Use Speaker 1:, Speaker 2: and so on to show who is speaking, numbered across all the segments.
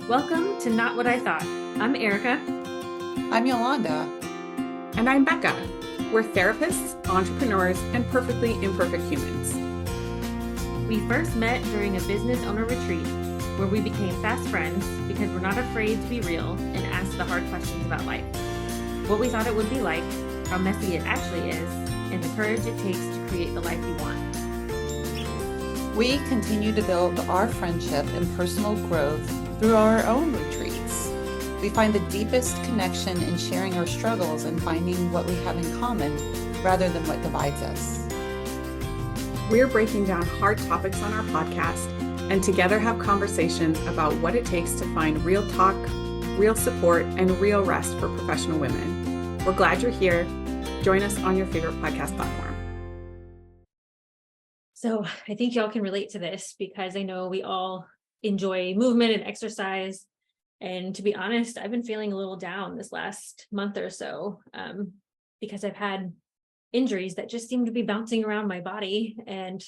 Speaker 1: Welcome to Not What I Thought. I'm Erika.
Speaker 2: I'm Yolanda.
Speaker 3: And I'm Becca. We're therapists, entrepreneurs, and perfectly imperfect humans.
Speaker 1: We first met during a business owner retreat where we became fast friends because we're not afraid to be real and ask the hard questions about life. What we thought it would be like, how messy it actually is, and the courage it takes to create the life we want.
Speaker 2: We continue to build our friendship and personal growth through our own retreats. We find the deepest connection in sharing our struggles and finding what we have in common rather than what divides us.
Speaker 3: We're breaking down hard topics on our podcast and together have conversations about what it takes to find real talk, real support, and real rest for professional women. We're glad you're here. Join us on your favorite podcast platform.
Speaker 1: So I think y'all can relate to this because I know we all enjoy movement and exercise. And to be honest, I've been feeling a little down this last month or so because I've had injuries that just seem to be bouncing around my body and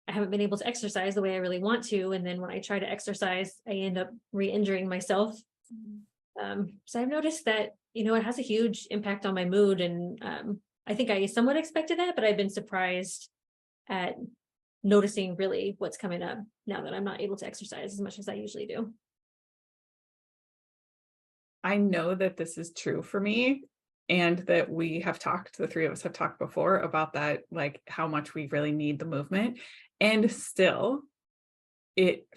Speaker 1: I haven't been able to exercise the way I really want to. And then when I try to exercise, I end up re-injuring myself. So I've noticed that, it has a huge impact on my mood. And I think I somewhat expected that, but I've been surprised at noticing really what's coming up now that I'm not able to exercise as much as I usually do.
Speaker 3: I know that this is true for me and that the three of us have talked before about that, like how much we really need the movement. And still, it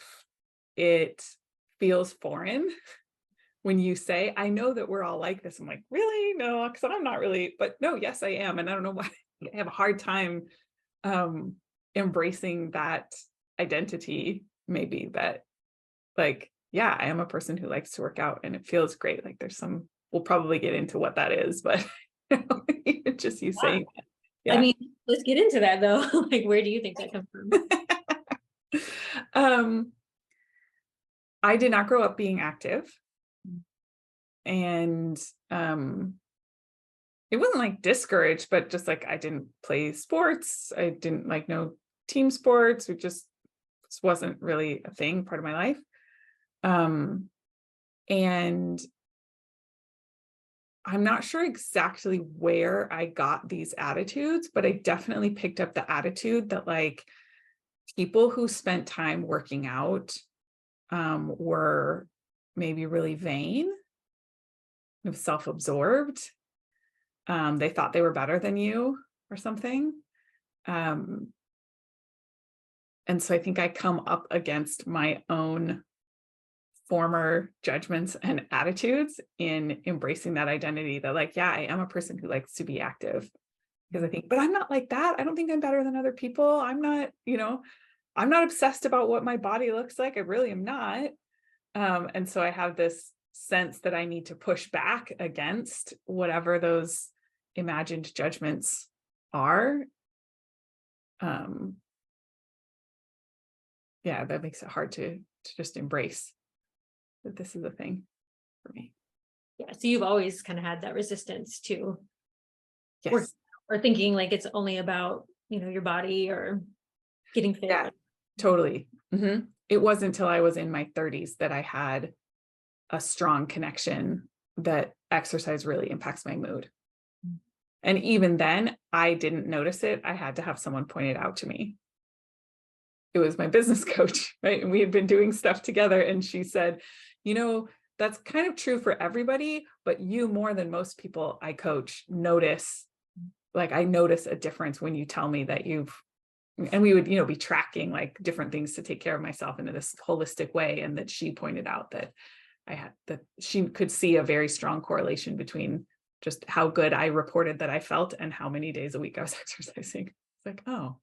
Speaker 3: feels foreign when you say, I know that we're all like this. I'm like, really? No, because I'm not really, but no, yes, I am. And I don't know why I have a hard time embracing that identity, maybe that like, yeah, I am a person who likes to work out and it feels great. Like we'll probably get into what that is, but just you saying that.
Speaker 1: Yeah. I mean, let's get into that though. Like, where do you think that comes
Speaker 3: from? I did not grow up being active. And it wasn't like discouraged, but just like I didn't play sports. I didn't like no team sports. It just wasn't really a thing, part of my life. And I'm not sure exactly where I got these attitudes, but I definitely picked up the attitude that like people who spent time working out were maybe really vain, self-absorbed. They thought they were better than you or something. And so I think I come up against my own former judgments and attitudes in embracing that identity that like, yeah, I am a person who likes to be active because I think, but I'm not like that. I don't think I'm better than other people. I'm not, I'm not obsessed about what my body looks like. I really am not. And so I have this sense that I need to push back against whatever those imagined judgments are. Yeah, that makes it hard to just embrace that this is a thing for me.
Speaker 1: Yeah, so you've always kind of had that resistance to
Speaker 3: yes.
Speaker 1: or thinking like it's only about, your body or getting fit.
Speaker 3: Yeah, totally. Mm-hmm. It wasn't until I was in my 30s that I had a strong connection that exercise really impacts my mood. And even then, I didn't notice it. I had to have someone point it out to me. It was my business coach, right? And we had been doing stuff together. And she said, that's kind of true for everybody, but you more than most people I coach notice, like I notice a difference when you tell me that and we would, be tracking like different things to take care of myself in this holistic way. And that she pointed out that she could see a very strong correlation between just how good I reported that I felt and how many days a week I was exercising. It's like, oh,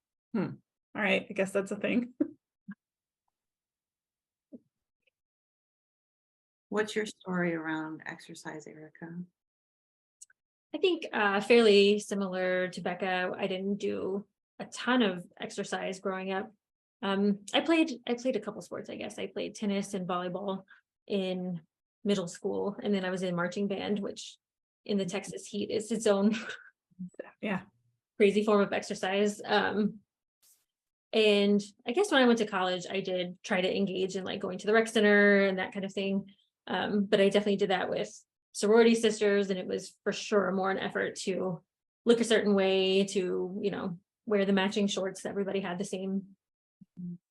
Speaker 3: all right, I guess that's a thing.
Speaker 4: What's your story around exercise, Erika?
Speaker 1: I think fairly similar to Becca. I didn't do a ton of exercise growing up. I played a couple sports, I guess. I played tennis and volleyball in middle school, and then I was in marching band, which in the Texas heat is its own
Speaker 3: yeah
Speaker 1: crazy form of exercise. And I guess when I went to college, I did try to engage in like going to the rec center and that kind of thing. But I definitely did that with sorority sisters, and it was for sure more an effort to look a certain way, to, you know, wear the matching shorts. Everybody had the same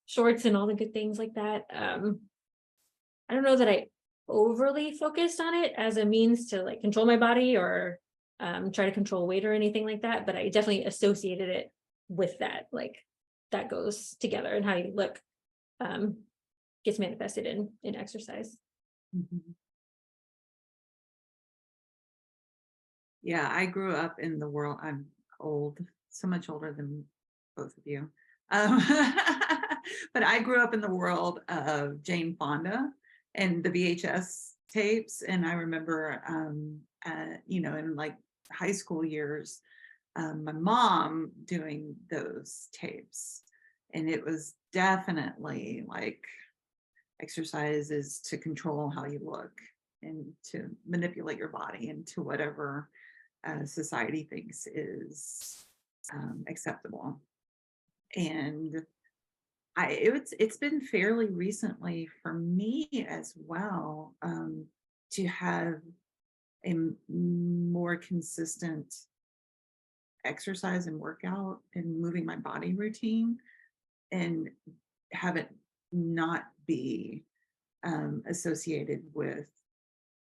Speaker 1: shorts and all the good things like that. I don't know that I overly focused on it as a means to like control my body or try to control weight or anything like that, but I definitely associated it with that. Like that goes together, and how you look gets manifested in exercise.
Speaker 4: Mhm. Yeah, I grew up in the world. I'm old, so much older than both of you. Um, but I grew up in the world of Jane Fonda and the VHS tapes. And I remember, you know, in like high school years, my mom doing those tapes. And it was definitely like exercise is to control how you look and to manipulate your body into whatever society thinks is acceptable. And it's been fairly recently for me as well, to have a more consistent exercise and workout and moving my body routine, and have it not be associated with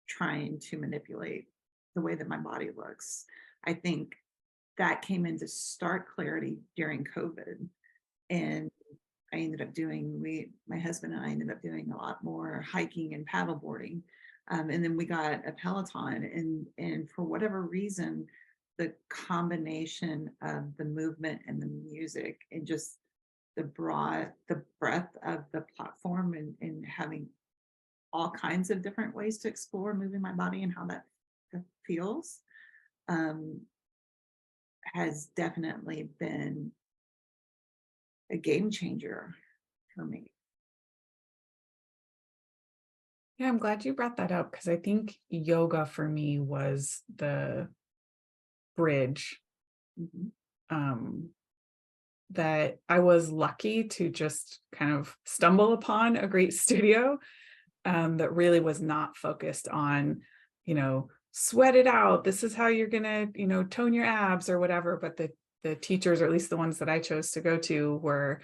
Speaker 4: trying to manipulate the way that my body looks. I think that came into stark clarity during COVID. And I ended up doing, my husband and I ended up doing a lot more hiking and paddleboarding. And then we got a Peloton, and for whatever reason, the combination of the movement and the music and just the breadth of the platform, and having all kinds of different ways to explore moving my body and how that feels, has definitely been a game changer for me.
Speaker 3: Yeah, I'm glad you brought that up, because I think yoga for me was the bridge,
Speaker 4: Mhm.
Speaker 3: that I was lucky to just kind of stumble upon a great studio that really was not focused on, you know, sweat it out. This is how you're gonna, you know, tone your abs or whatever. But the teachers, or at least the ones that I chose to go to, were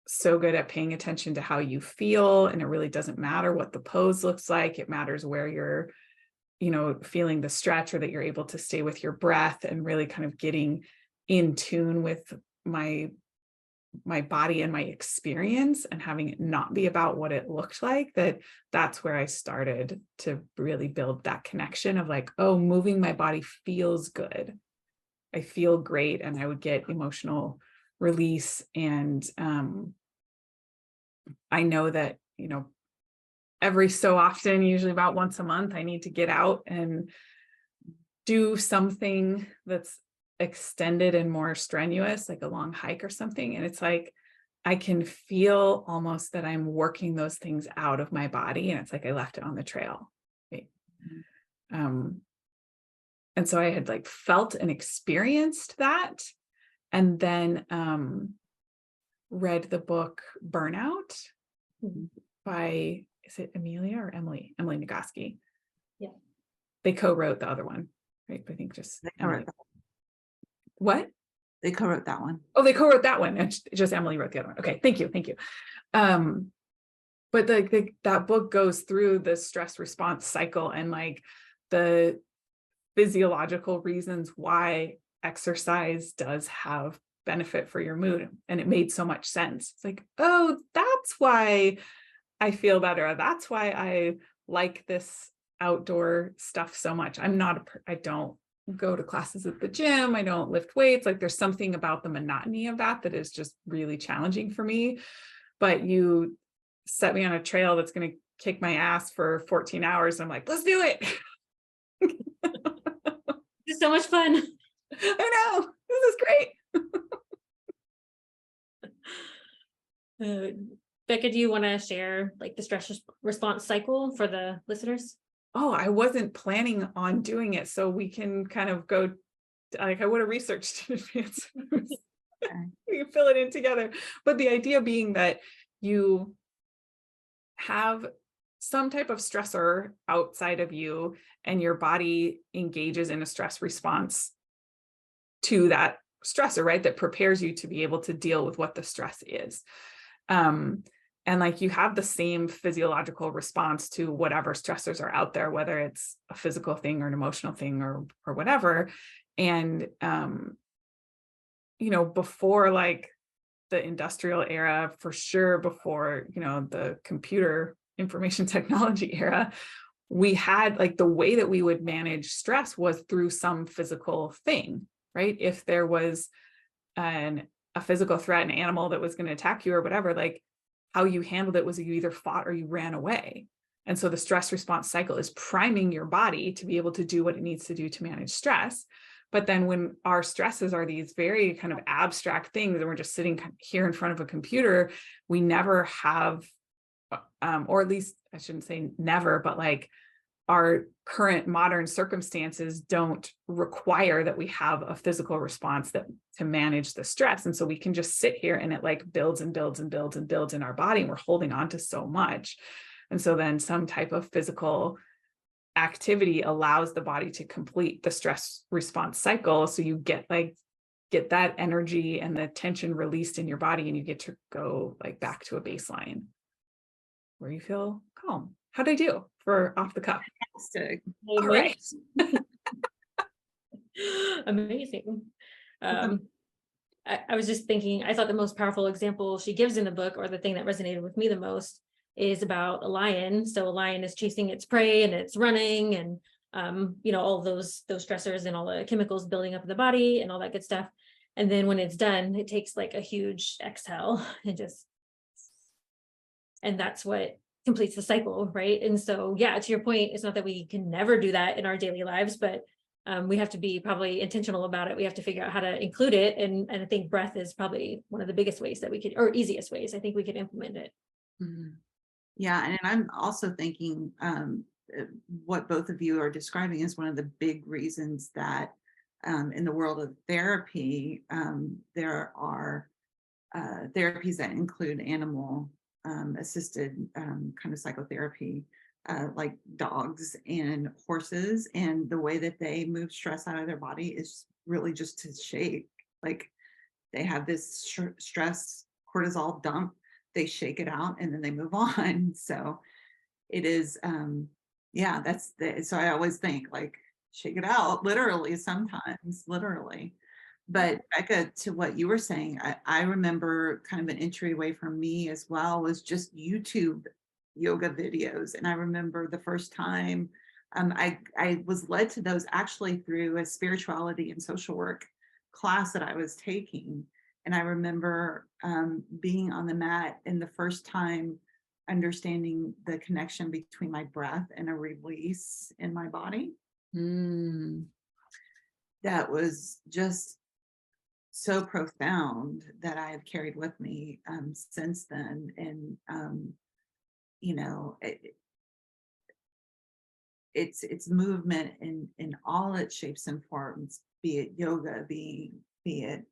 Speaker 3: so good at paying attention to how you feel. And it really doesn't matter what the pose looks like. It matters where you're, you know, feeling the stretch, or that you're able to stay with your breath, and really kind of getting in tune with my body and my experience, and having it not be about what it looked like. That's where I started to really build that connection of like, oh, moving my body feels good. I feel great. And I would get emotional release. And I know that, you know, every so often, usually about once a month, I need to get out and do something that's extended and more strenuous, like a long hike or something. And it's like, I can feel almost that I'm working those things out of my body. And it's like I left it on the trail. Right? And so I had like felt and experienced that. And then read the book Burnout by, is it Amelia or Emily? Emily Nagoski.
Speaker 1: Yeah.
Speaker 3: They co-wrote the other one, right? I think just
Speaker 4: They
Speaker 3: Emily.
Speaker 4: co-wrote that.
Speaker 3: What?
Speaker 4: They co-wrote that one.
Speaker 3: Oh, they co-wrote that one, and just Emily wrote the other one. Okay, thank you. But that book goes through the stress response cycle, and like the physiological reasons why exercise does have benefit for your mood. And it made so much sense. It's like, oh, that's why I feel better. That's why I like this outdoor stuff so much. I don't go to classes at the gym. I don't lift weights. Like there's something about the monotony of that is just really challenging for me. But you set me on a trail that's going to kick my ass for 14 hours. And I'm like, let's do it.
Speaker 1: It's so much fun.
Speaker 3: I know, this is great.
Speaker 1: Becca, do you want to share like the stress response cycle for the listeners?
Speaker 3: Oh, I wasn't planning on doing it, so we can kind of go, like I would have researched in advance. You fill it in together. But the idea being that you have some type of stressor outside of you and your body engages in a stress response to that stressor, right? That prepares you to be able to deal with what the stress is. And like you have the same physiological response to whatever stressors are out there, whether it's a physical thing or an emotional thing or whatever. And, before like the industrial era, for sure, before, the computer information technology era, we had like the way that we would manage stress was through some physical thing, right? If there was a physical threat, an animal that was going to attack you or whatever, like how you handled it was you either fought or you ran away. And so the stress response cycle is priming your body to be able to do what it needs to do to manage stress. But then when our stresses are these very kind of abstract things and we're just sitting here in front of a computer, we never have, or at least I shouldn't say never, but like our current modern circumstances don't require that we have a physical response to manage the stress. And so we can just sit here and it like builds and builds and builds and builds in our body and we're holding on to so much. And so then some type of physical activity allows the body to complete the stress response cycle. So you get that energy and the tension released in your body and you get to go like back to a baseline where you feel calm. How'd I do for off the cuff?
Speaker 4: Fantastic.
Speaker 3: All right.
Speaker 1: Amazing. I was just thinking, I thought the most powerful example she gives in the book, or the thing that resonated with me the most, is about a lion. So a lion is chasing its prey and it's running and all those stressors and all the chemicals building up in the body and all that good stuff. And then when it's done, it takes like a huge exhale and that's what completes the cycle, right? And so, yeah, to your point, it's not that we can never do that in our daily lives, but we have to be probably intentional about it. We have to figure out how to include it. And I think breath is probably one of the biggest ways that we could, or easiest ways, I think we could implement it.
Speaker 4: Mm-hmm. Yeah. And I'm also thinking what both of you are describing is one of the big reasons that in the world of therapy, there are therapies that include animal assisted kind of psychotherapy, like dogs and horses, and the way that they move stress out of their body is really just to shake. Like they have this stress cortisol dump, they shake it out and then they move on. So it is, so I always think like shake it out, literally, sometimes literally. But Becca, to what you were saying, I remember kind of an entryway for me as well was just YouTube yoga videos. And I remember the first time I was led to those actually through a spirituality and social work class that I was taking. And I remember being on the mat and the first time understanding the connection between my breath and a release in my body. That was just so profound that I have carried with me since then. And, it's movement in all its shapes and forms, be it yoga, be it,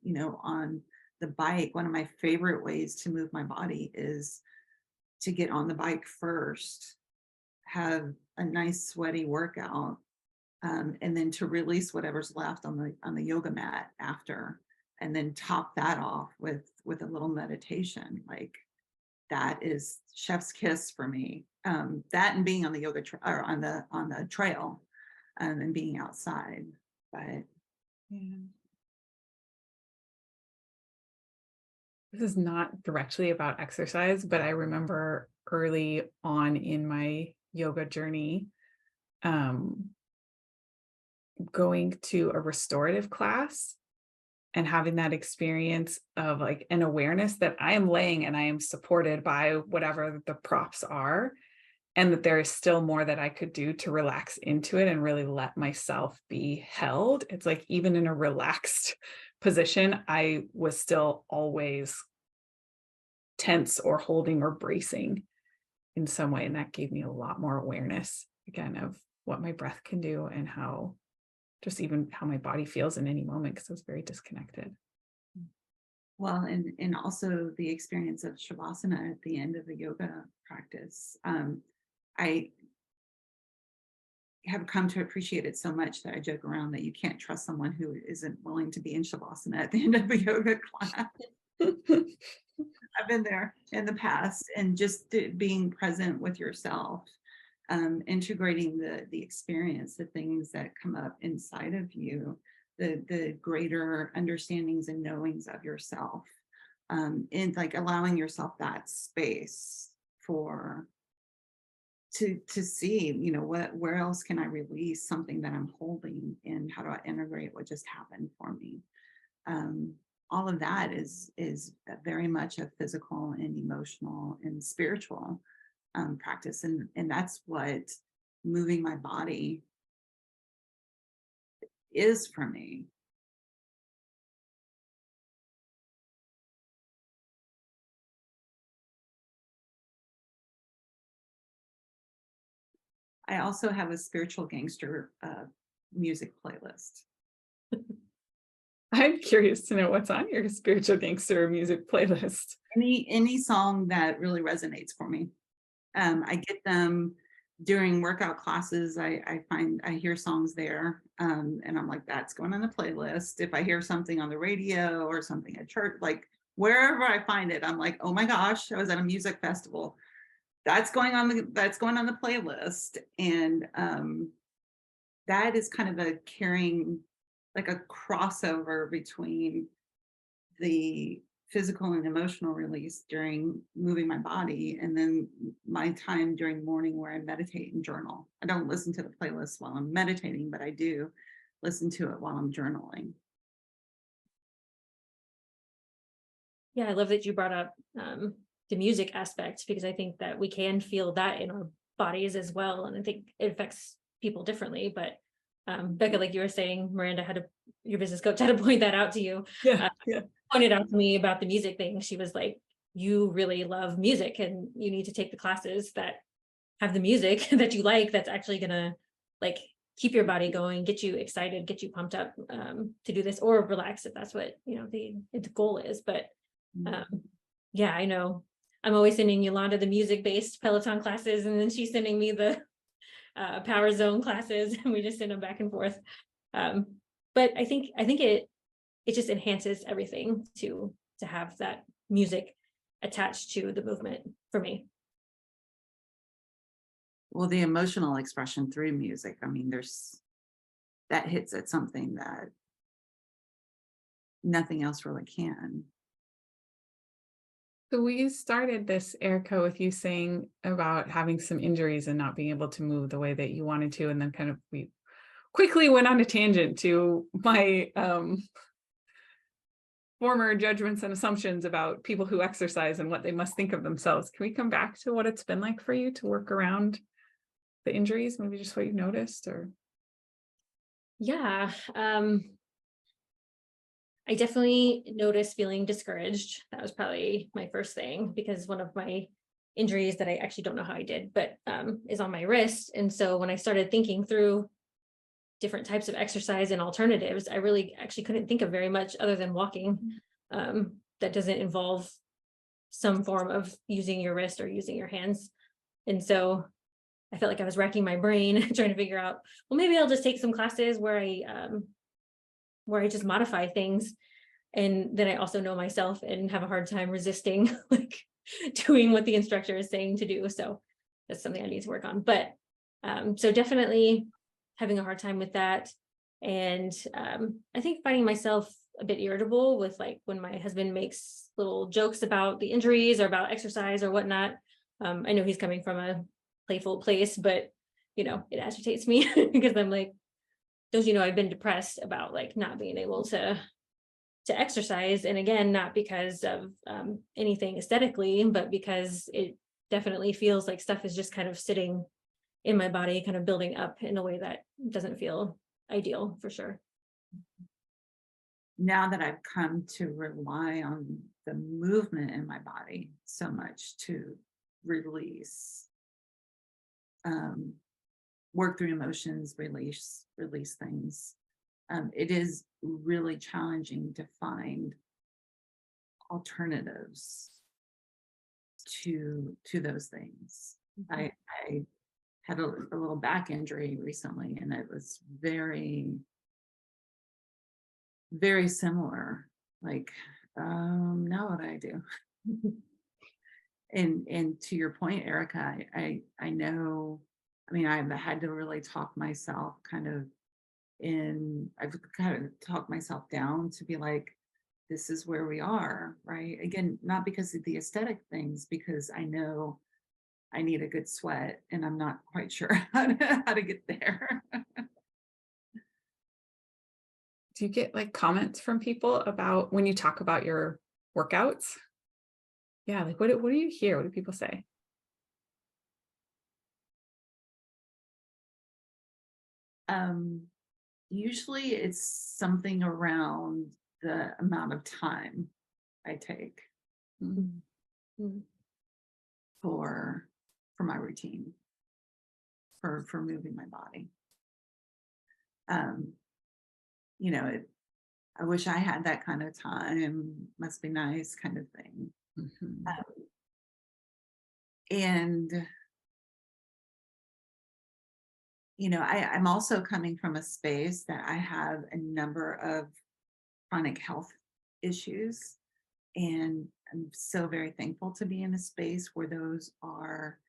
Speaker 4: on the bike. One of my favorite ways to move my body is to get on the bike first, have a nice sweaty workout, and then to release whatever's left on the yoga mat after, and then top that off with a little meditation. Like that is chef's kiss for me. That and being on the yoga or on the trail, and being outside. But yeah.
Speaker 3: This is not directly about exercise, but I remember early on in my yoga journey, going to a restorative class and having that experience of like an awareness that I am laying and I am supported by whatever the props are, and that there is still more that I could do to relax into it and really let myself be held. It's like even in a relaxed position, I was still always tense or holding or bracing in some way. And that gave me a lot more awareness again of what my breath can do and how just even how my body feels in any moment, because I was very disconnected.
Speaker 4: Well, and also the experience of Shavasana at the end of the yoga practice. I have come to appreciate it so much that I joke around that you can't trust someone who isn't willing to be in Shavasana at the end of a yoga class. I've been there in the past, and just being present with yourself, integrating the experience, the things that come up inside of you, the greater understandings and knowings of yourself, and like allowing yourself that space for to see, where else can I release something that I'm holding, and how do I integrate what just happened for me. um, all of that is very much a physical and emotional and spiritual practice, and that's what moving my body is for me. I also have a spiritual gangster music playlist.
Speaker 3: I'm curious to know what's on your spiritual gangster music playlist.
Speaker 4: Any song that really resonates for me. I get them during workout classes. I find I hear songs there, and I'm like, that's going on the playlist. If I hear something on the radio or something at church, like wherever I find it, I'm like, oh my gosh, I was at a music festival. That's going on the playlist. And that is kind of a carrying, like a crossover between the physical and emotional release during moving my body, and then my time during morning where I meditate and journal. I don't listen to the playlist while I'm meditating, but I do listen to it while I'm journaling.
Speaker 1: Yeah, I love that you brought up the music aspect, because I think that we can feel that in our bodies as well. And I think it affects people differently. But Becca, like you were saying, Miranda your business coach had to point that out to you.
Speaker 3: Yeah,
Speaker 1: Pointed out to me about the music thing. She was like, you really love music, and you need to take the classes that have the music that you like, that's actually gonna like keep your body going, get you excited, get you pumped up to do this, or relax if that's what the goal is. But yeah, I know I'm always sending Yolanda the music-based Peloton classes, and then she's sending me the Power Zone classes, and we just send them back and forth. But I think it just enhances everything to have that music attached to the movement for me.
Speaker 4: Well, the emotional expression through music, I mean, that hits at something that nothing else really can.
Speaker 3: So we started this, Erika, with you saying about having some injuries and not being able to move the way that you wanted to. And then kind of we quickly went on a tangent to my former judgments and assumptions about people who exercise and what they must think of themselves. Can we come back to what it's been like for you to work around the injuries? Maybe just what you noticed, or?
Speaker 1: Yeah. I definitely noticed feeling discouraged. That was probably my first thing, because one of my injuries that I actually don't know how I did, but is on my wrist. And so when I started thinking through different types of exercise and alternatives, I really actually couldn't think of very much other than walking that doesn't involve some form of using your wrist or using your hands. And so I felt like I was racking my brain trying to figure out, well, maybe I'll just take some classes where I just modify things. And then I also know myself and have a hard time resisting like doing what the instructor is saying to do. So that's something I need to work on. But so definitely having a hard time with that. And I think finding myself a bit irritable with like when my husband makes little jokes about the injuries or about exercise or whatnot. I know he's coming from a playful place, but it agitates me because I'm like, don't you know, I've been depressed about like not being able to exercise. And again, not because of anything aesthetically, but because it definitely feels like stuff is just kind of sitting in my body, kind of building up in a way that doesn't feel ideal for sure.
Speaker 4: Now that I've come to rely on the movement in my body so much to release, work through emotions, release things, it is really challenging to find alternatives to those things. I had a little back injury recently, and it was very, very similar. Like, now what do I do? And to your point, Erica, I know, I mean, I've had to really talk myself I've kind of talked myself down to be like, this is where we are, right? Again, not because of the aesthetic things, because I know I need a good sweat and I'm not quite sure how to get there.
Speaker 3: Do you get like comments from people about when you talk about your workouts? Yeah, like what do you hear? What do people say?
Speaker 4: Usually it's something around the amount of time I take
Speaker 3: Mm-hmm.
Speaker 4: for my routine, for moving my body. You know, I wish I had that kind of time, must be nice kind of thing.
Speaker 3: Mm-hmm.
Speaker 4: And you know, I'm also coming from a space that I have a number of chronic health issues, and I'm so very thankful to be in a space where those are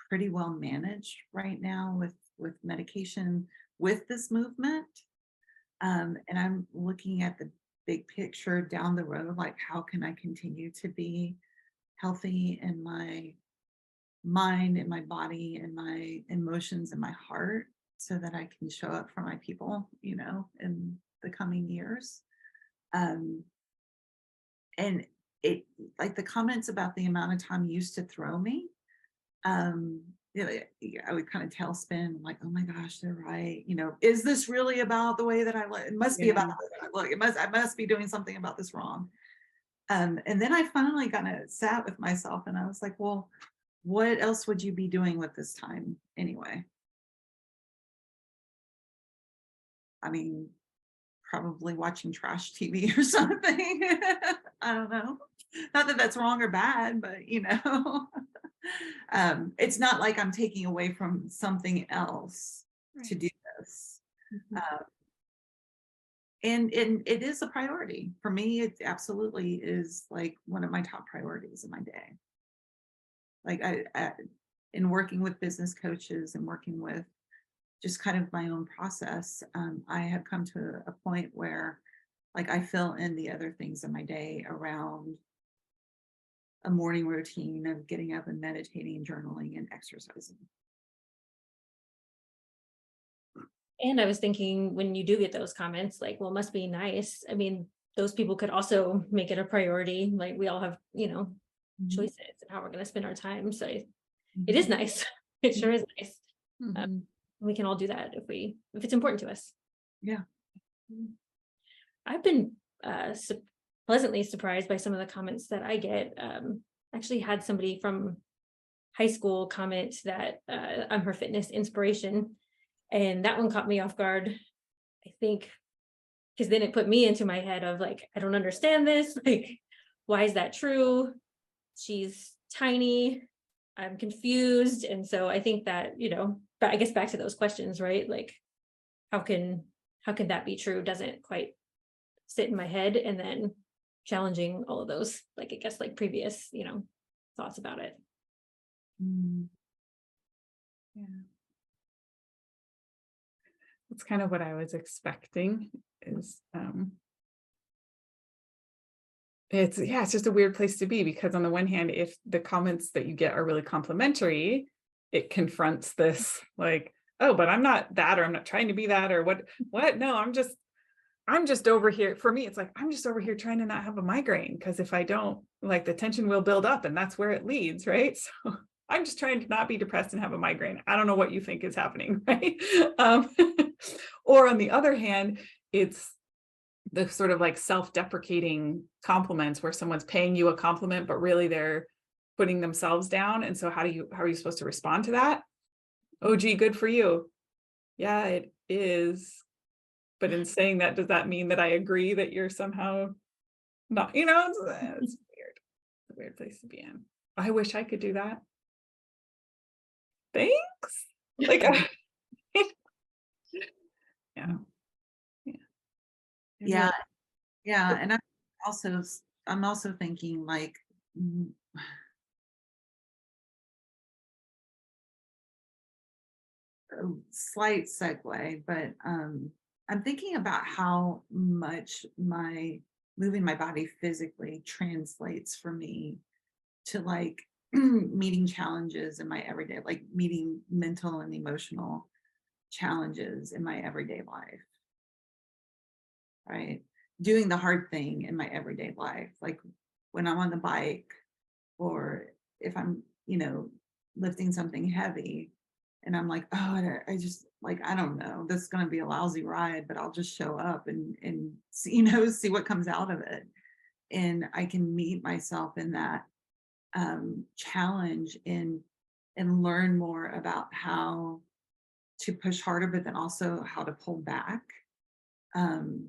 Speaker 4: pretty well managed right now with medication, with this movement. And I'm looking at the big picture down the road, like how can I continue to be healthy in my mind, in my body, in my emotions, in my heart, so that I can show up for my people, you know, in the coming years. And it, like the comments about the amount of time used to throw me, you know, I would kind of tailspin, like, oh my gosh, they're right. You know, is this really about the way that I look? It must be about the way that I look. I must be doing something about this wrong. And then I finally kind of sat with myself and I was like, well, what else would you be doing with this time anyway? I mean, probably watching trash TV or something. I don't know. Not that that's wrong or bad, but you know, it's not like I'm taking away from something else to do this. And it is a priority for me. It absolutely is like one of my top priorities in my day. Like I in working with business coaches and working with just kind of my own process, I have come to a point where like I fill in the other things in my day around a morning routine of getting up and meditating, journaling, and exercising.
Speaker 1: And I was thinking, when you do get those comments, like, well, it must be nice. I mean, those people could also make it a priority. Like, we all have, you know, choices and how we're going to spend our time. So it is nice. It sure is nice. We can all do that if it's important to us.
Speaker 4: Yeah.
Speaker 1: I've been pleasantly surprised by some of the comments that I get. Actually had somebody from high school comment that I'm her fitness inspiration. And that one caught me off guard, I think, because then it put me into my head of like, I don't understand this. Like, why is that true? She's tiny. I'm confused. And so I think that, you know, but I guess back to those questions, right? Like, how can that be true? Doesn't quite sit in my head. And then challenging all of those, like, I guess, like previous, you know, thoughts about it.
Speaker 3: Yeah. That's kind of what I was expecting is, it's just a weird place to be, because on the one hand, if the comments that you get are really complimentary, it confronts this like, oh, but I'm not that, or I'm not trying to be that, or what? No, I'm just over here. For me, it's like, I'm just over here trying to not have a migraine, because if I don't, like, the tension will build up and that's where it leads, right? So I'm just trying to not be depressed and have a migraine. I don't know what you think is happening, right? Or on the other hand, it's the sort of like self-deprecating compliments where someone's paying you a compliment, but really they're putting themselves down. And so how are you supposed to respond to that? Oh, gee, good for you. Yeah, it is. But in saying that, does that mean that I agree that you're somehow not, you know, it's weird. It's a weird place to be in. I wish I could do that. Thanks. Like, yeah.
Speaker 4: Yeah. Yeah. And I'm also thinking like, a slight segue, but I'm thinking about how much my moving my body physically translates for me to like meeting challenges in my everyday, like meeting mental and emotional challenges in my everyday life, right? Doing the hard thing in my everyday life, like when I'm on the bike or if I'm, lifting something heavy and I'm like, oh, I just like, I don't know, this is going to be a lousy ride, but I'll just show up and see, see what comes out of it. And I can meet myself in that challenge and learn more about how to push harder, but then also how to pull back um,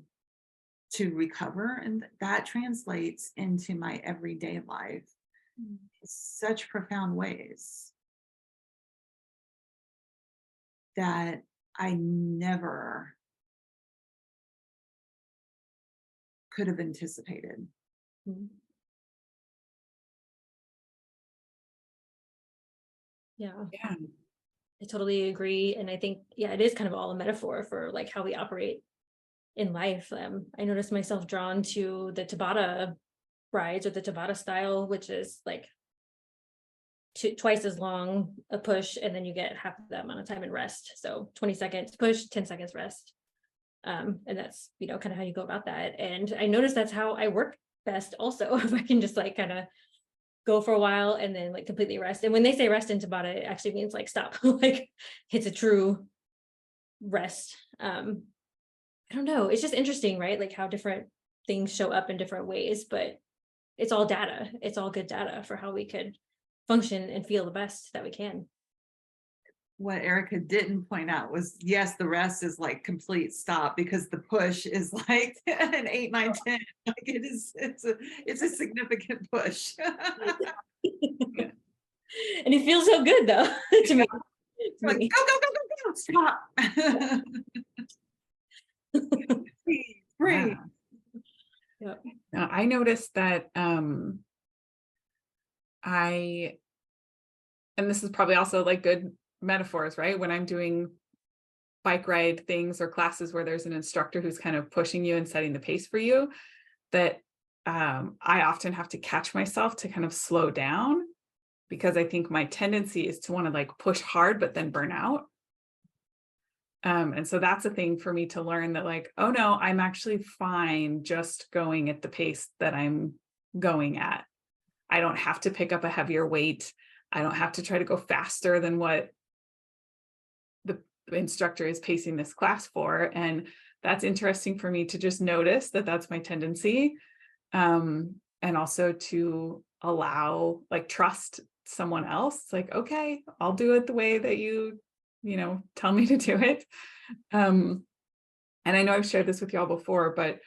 Speaker 4: to recover. And that translates into my everyday life in such profound ways that I never could have anticipated.
Speaker 1: Yeah,
Speaker 3: Yeah.
Speaker 1: I totally agree. And I think, yeah, it is kind of all a metaphor for like how we operate in life. I noticed myself drawn to the Tabata rides or the Tabata style, which is like twice as long a push, and then you get half of that amount of time and rest. So 20 seconds push, 10 seconds rest. And that's, kind of how you go about that. And I noticed that's how I work best also, if I can just like kind of go for a while and then like completely rest. And when they say rest in Tabata, it actually means like stop, like it's a true rest. I don't know. It's just interesting, right? Like how different things show up in different ways, but it's all data. It's all good data for how we could function and feel the best that we can.
Speaker 4: What Erika didn't point out was, yes, the rest is like complete stop because the push is like an 8, 9, 10. Like it's a significant push.
Speaker 1: And it feels so good though to me.
Speaker 4: Like, go, stop. Breathe.
Speaker 3: Yeah. Now, I noticed that and this is probably also like good metaphors, right? When I'm doing bike ride things or classes where there's an instructor who's kind of pushing you and setting the pace for you, that I often have to catch myself to kind of slow down, because I think my tendency is to want to like push hard, but then burn out. And so that's a thing for me to learn, that like, oh no, I'm actually fine just going at the pace that I'm going at. I don't have to pick up a heavier weight. I don't have to try to go faster than what the instructor is pacing this class for. And that's interesting for me to just notice that that's my tendency. And also to allow, like, trust someone else. Like, okay, I'll do it the way that you tell me to do it. And I know I've shared this with y'all before, but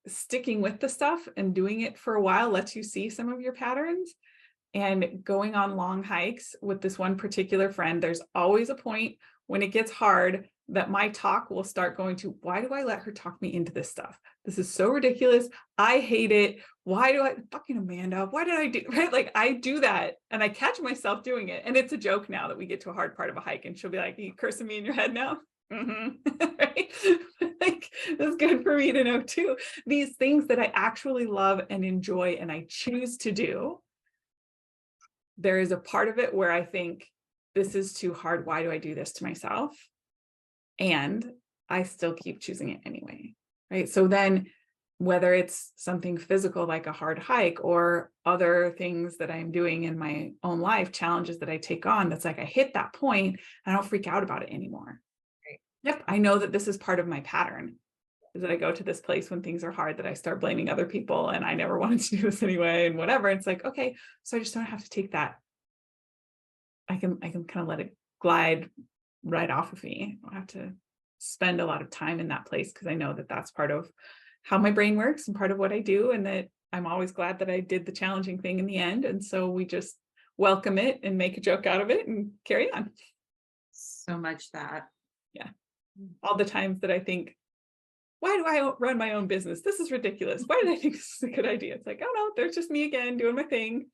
Speaker 3: sticking with the stuff and doing it for a while lets you see some of your patterns. And going on long hikes with this one particular friend, there's always a point when it gets hard that my talk will start going to, why do I let her talk me into this stuff? This is so ridiculous. I hate it. Why do I fucking Amanda? Why did I do, right? Like I do that and I catch myself doing it. And it's a joke now that we get to a hard part of a hike and she'll be like, are you cursing me in your head now? Right? Like, that's good for me to know too. These things that I actually love and enjoy and I choose to do, there is a part of it where I think this is too hard. Why do I do this to myself? And I still keep choosing it anyway, right? So then whether it's something physical like a hard hike or other things that I'm doing in my own life, challenges that I take on, that's like I hit that point, I don't freak out about it anymore. Right. Yep, I know that this is part of my pattern, is that I go to this place when things are hard that I start blaming other people and I never wanted to do this anyway and whatever. It's like, okay, so I just don't have to take that. I can kind of let it glide right off of me. I don't have to spend a lot of time in that place because I know that that's part of how my brain works and part of what I do, and that I'm always glad that I did the challenging thing in the end. And so we just welcome it and make a joke out of it and carry on.
Speaker 4: So much that.
Speaker 3: Yeah. All the times that I think, why do I run my own business? This is ridiculous. Why did I think this is a good idea? It's like, oh no, there's just me again doing my thing.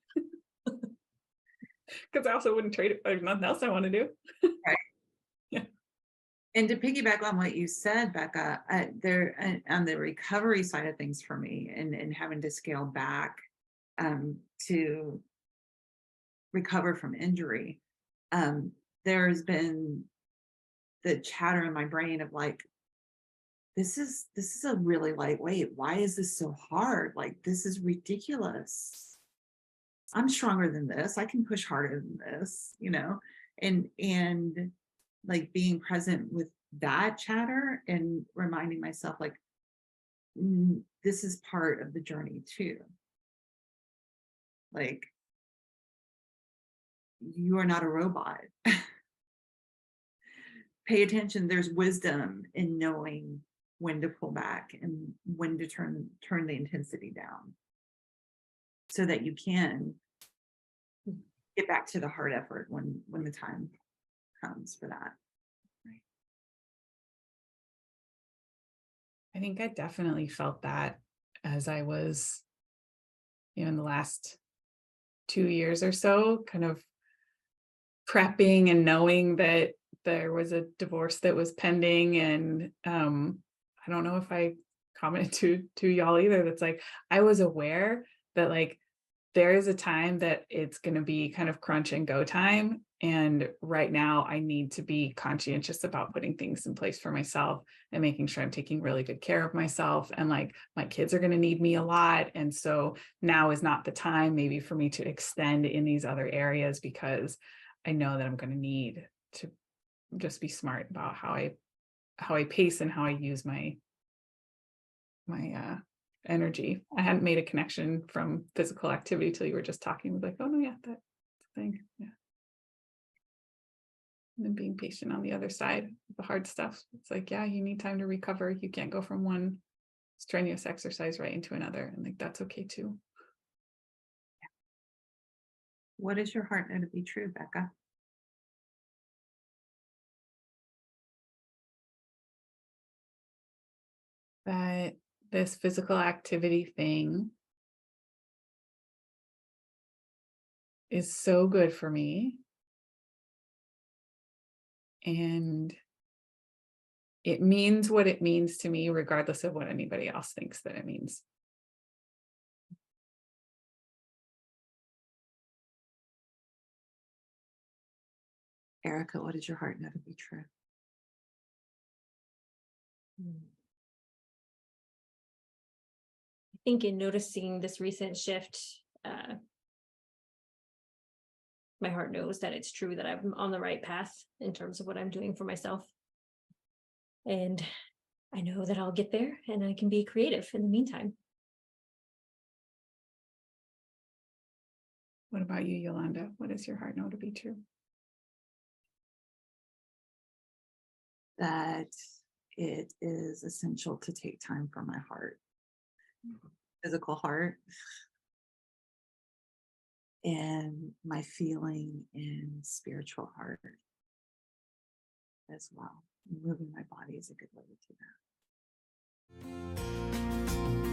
Speaker 3: Because I also wouldn't trade it for nothing else I want to do.
Speaker 4: Right.
Speaker 3: Yeah.
Speaker 4: And to piggyback on what you said, Becca, on the recovery side of things for me, and having to scale back to recover from injury, there's been the chatter in my brain of like, this is a really lightweight. Why is this so hard? Like, this is ridiculous. I'm stronger than this. I can push harder than this, and like being present with that chatter and reminding myself like, this is part of the journey too. Like, you are not a robot. Pay attention. There's wisdom in knowing when to pull back and when to turn the intensity down, so that you can get back to the hard effort when the time comes for that.
Speaker 3: Right. I think I definitely felt that as I was, in the last 2 years or so, kind of prepping and knowing that there was a divorce that was pending. And I don't know if I commented to y'all either. That's like, I was aware that like there is a time that it's going to be kind of crunch and go time. And right now I need to be conscientious about putting things in place for myself and making sure I'm taking really good care of myself. And like, my kids are going to need me a lot. And so now is not the time maybe for me to extend in these other areas, because I know that I'm going to need to just be smart about how I pace and how I use my energy. I hadn't made a connection from physical activity till you were just talking. With like, oh no, yeah, that's the thing. Yeah. And then being patient on the other side, the hard stuff. It's like, yeah, you need time to recover. You can't go from one strenuous exercise right into another. And like, that's okay too.
Speaker 4: What is your heart know to be true, Becca?
Speaker 3: That this physical activity thing is so good for me. And it means what it means to me, regardless of what anybody else thinks that it means.
Speaker 4: Erika, what does your heart know to be true?
Speaker 1: I think in noticing this recent shift, my heart knows that it's true that I'm on the right path in terms of what I'm doing for myself. And I know that I'll get there and I can be creative in the meantime.
Speaker 3: What about you, Yolanda? What does your heart know to be true?
Speaker 4: That it is essential to take time for my heart, physical heart, and my feeling and spiritual heart as well. Moving my body is a good way to do that.